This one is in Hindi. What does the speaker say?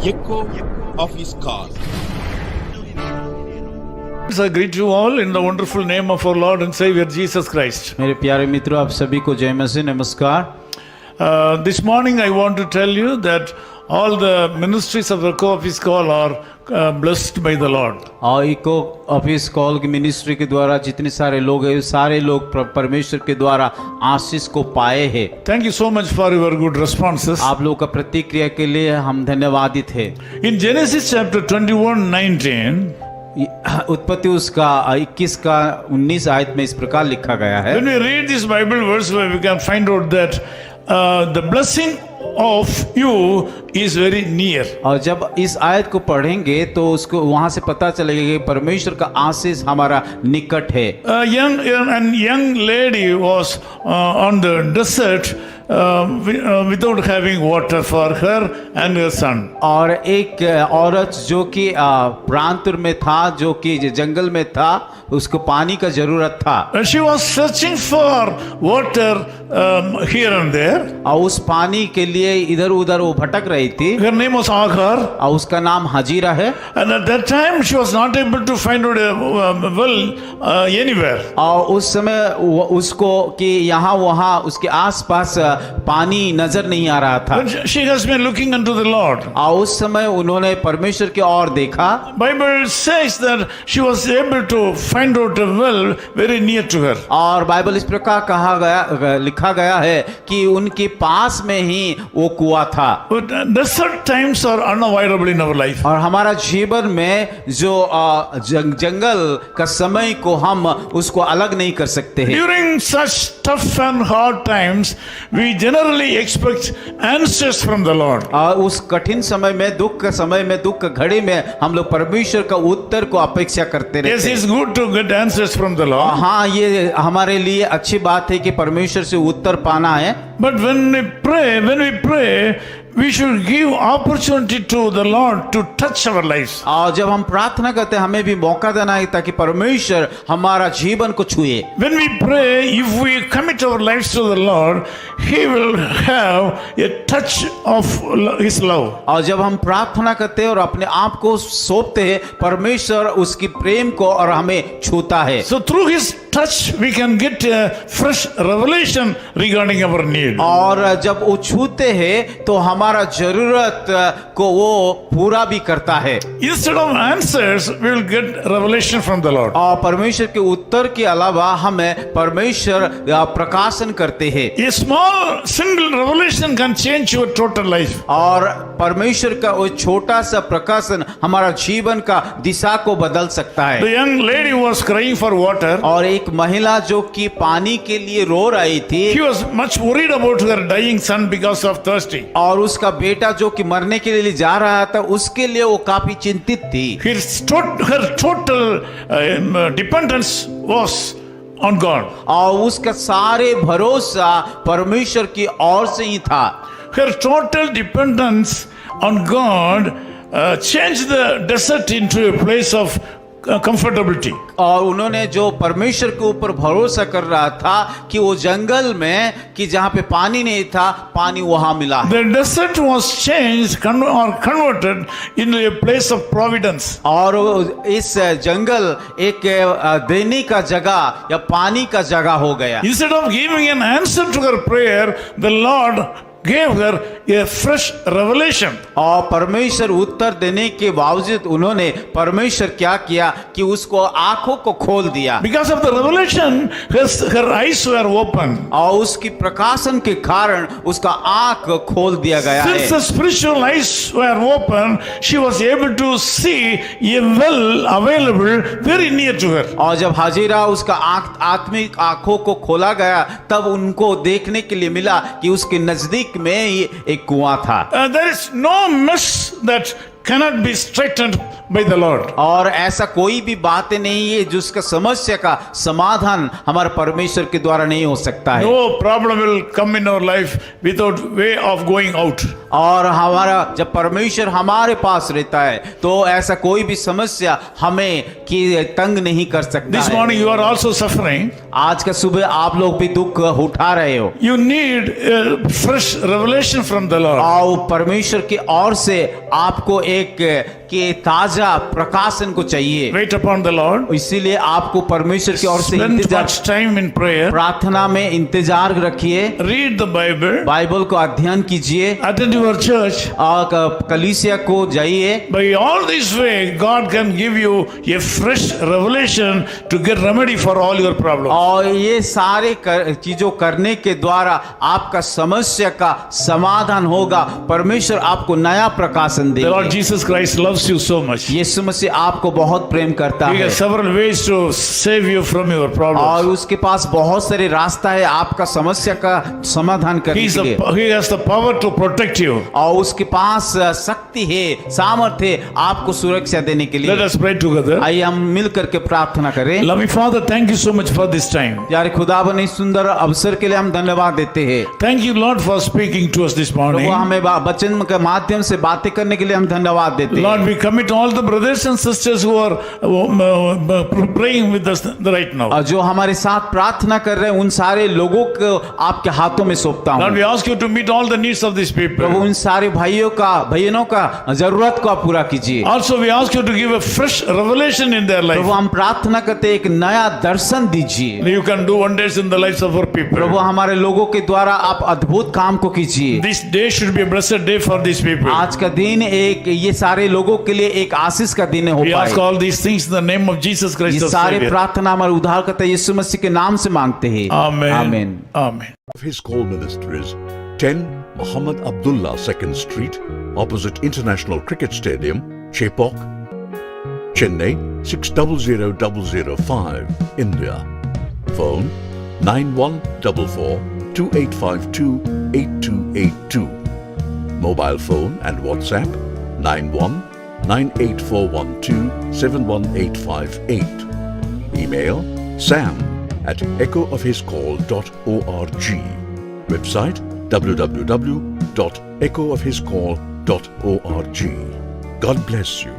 echo of his call. I greet you all in the wonderful name of our Lord and Savior Jesus Christ. मेरे प्यारे मित्रों, आप सभी को जय मसीह, नमस्कार। This morning I want to tell you that all the ministries of Echo of His Call are blessed by the Lord. और इको ऑफिस कॉल की मिनिस्ट्री के द्वारा जितने सारे लोग हैं, सारे लोग परमेश्वर के द्वारा आशीष को पाए हैं। Thank you so much for your good responses. आप लोगों का प्रतिक्रिया के लिए हम धन्यवादित है। In Genesis chapter 21:19, उत्पत्ति उसका 21 का 19 आयत में इस प्रकार लिखा गया है। when we read this Bible verse, we can find out that the blessing of you is very near. और जब इस आयत को पढ़ेंगे तो उसको वहां से पता चलेगा कि परमेश्वर का आशीष हमारा निकट है। A young lady was on the desert without having water for her and her son. और एक औरत जो कि प्रांत में था, जो कि जंगल में था, उसको पानी का जरूरत था। She was searching for water here and there. और उस पानी के लिए इधर उधर वो भटक रही थी। Her name was Agar. और उसका नाम हजीरा है। And at that time she was not able to find out a well anywhere. और उस समय उसको कि यहाँ वहाँ उसके आसपास पानी नजर नहीं आ रहा था। But she has been looking unto the Lord. और उस समय उन्होंने परमेश्वर की ओर देखा। Bible says that she was able to find out a well very near to her. और बाइबल इस प्रकार कहा गया, लिखा गया है कि उनके पास में ही वो कुआं था। But desert times are unavoidable in our life. और हमारा जीवन में जो जंगल का समय को हम उसको अलग नहीं कर सकते हैं। During such tough and hard times, we generally expect answers from the Lord. और उस कठिन समय में, दुख के समय में, दुख के घड़ी में हम लोग परमेश्वर का उत्तर को अपेक्षा करते रहते हैं। Yes, it's good to get answers from the Lord. हाँ, ये हमारे लिए अच्छी बात है कि परमेश्वर से उत्तर पाना है। But when we pray, we should give opportunity to the Lord to touch our lives. और जब हम प्रार्थना करते हैं, हमें भी मौका देना है ताकि परमेश्वर हमारा जीवन को छुए। When we pray, if we commit our lives to the Lord, He will have a touch of His love. और जब हम प्रार्थना करते हैं और अपने आप को सौंपते हैं, परमेश्वर उसकी प्रेम को और हमें छूता है। So through His touch, we can get a fresh revelation regarding our need. और जब वो छूते हैं तो हमारा जरूरत को वो पूरा भी करता है। Instead of answers, we will get revelation from the Lord. और परमेश्वर के उत्तर के अलावा हमें परमेश्वर प्रकाशन करते हैं। A small single revelation can change your total life. और परमेश्वर का वो छोटा सा प्रकाशन हमारा जीवन का दिशा को बदल सकता The है। young lady was crying for water. और एक महिला जो कि पानी के लिए रो रही थी, She was much worried about her dying son because of thirsty. और उसका बेटा जो कि मरने के लिए जा रहा था, उसके लिए वो काफी चिंतित थी। Her total dependence was on God. और उसका सारे भरोसा परमेश्वर की ओर से ही था। Her total dependence on God changed the desert into a place of comfortability. और उन्होंने जो परमेश्वर के ऊपर भरोसा कर रहा था कि वो जंगल में कि जहाँ पे पानी नहीं था, पानी वहां मिला। The desert was changed or converted into a place of providence. और इस जंगल एक देने का जगह या पानी का जगह हो गया। Instead of giving an answer to her prayer, the Lord gave her a fresh revelation. और परमेश्वर उत्तर देने के बावजूद उन्होंने परमेश्वर क्या किया कि उसको आंखों को खोल दिया। Because of the revelation, her eyes were open. और उसकी प्रकाशन के कारण उसका आंख खोल दिया गया Since है। the spiritual eyes were open, she was able to see a well available very near to her. और जब हाजिरा उसका आत्मिक आंखों को खोला गया, तब उनको देखने के लिए मिला कि उसके नजदीक में ही एक कुआं था। There is no mess that cannot be straightened by the Lord. और ऐसा कोई भी बात नहीं है जिसका समस्या का समाधान हमारे परमेश्वर के द्वारा नहीं हो सकता है। No problem will come in our life without way of going out. और हमारा जब परमेश्वर हमारे पास रहता है तो ऐसा कोई भी समस्या हमें कि तंग नहीं कर सकता This है। morning you are also suffering. आज का सुबह आप लोग भी दुख उठा रहे हो You need a fresh revelation from the Lord. और परमेश्वर की ओर से आपको एक कि ताजा प्रकाशन को चाहिए। Wait upon the Lord. इसीलिए आपको परमेश्वर की ओर से Spend इंतजार, much time in prayer. प्रार्थना में इंतजार रखिए। Read the Bible. बाइबल को अध्ययन कीजिए Attend your church. और कलीसिया को जाइए। By all this way, God can give you a fresh revelation to get remedy for all your problems. और ये सारे चीजों करने के द्वारा आपका समस्या का समाधान होगा। परमेश्वर आपको नया प्रकाशन The Lord देगा। Jesus Christ loves you so much. यीशु मसीह आपको बहुत प्रेम करता He है has several ways to save you from your और problems. उसके पास बहुत सारे रास्ता है आपका समस्या का समाधान करने के लिए। He has the power to protect you. और उसके पास शक्ति है, सामर्थ्य है आपको सुरक्षा देने के Let लिए। us pray together. आइए हम मिल करके प्रार्थना करें। Loving Father, thank you so much for this time. यार खुदावन इस सुंदर अवसर के लिए हम धन्यवाद देते हैं। Thank you, Lord, for speaking to us this Prabhu morning. हमें वचन के माध्यम से बातें करने के लिए हम धन्यवाद देते हैं। Lord, we commit all the brothers and sisters who are praying with us right now. और जो हमारे साथ प्रार्थना कर रहे हैं उन सारे लोगों को आपके हाथों में सौंपता Lord, हूँ। we ask you to meet all the needs of these Prabhu people. उन सारे भाइयों का बहनों का जरूरत को आप पूरा कीजिए। Also, we ask you to give a fresh revelation in their Prabhu life. हम प्रार्थना करते हैं एक नया दर्शन दीजिए। You can do wonders in the lives of our Prabhu people. हमारे लोगों के द्वारा आप अद्भुत काम को कीजिए। This day should be a blessed day for these people. आज का दिन एक ये सारे लोगों के लिए एक आशीष का दिन हो We ask पाए। all these things in the name of Jesus Christ, ये our सारे Savior. प्रार्थना हमारे उद्धारकर्ता यीशु मसीह के नाम से मांगते हैं। Amen. आमीन। Amen. of his call ministries, 10 Muhammad Abdullah 2nd Street, opposite International Cricket Stadium, Chepauk, Chennai 600005, India. Phone 9144 2852 8282. Mobile phone and WhatsApp 91 98412 71858. Email sam@echoofhiscall.org. Website www.echoofhiscall.org. God bless you.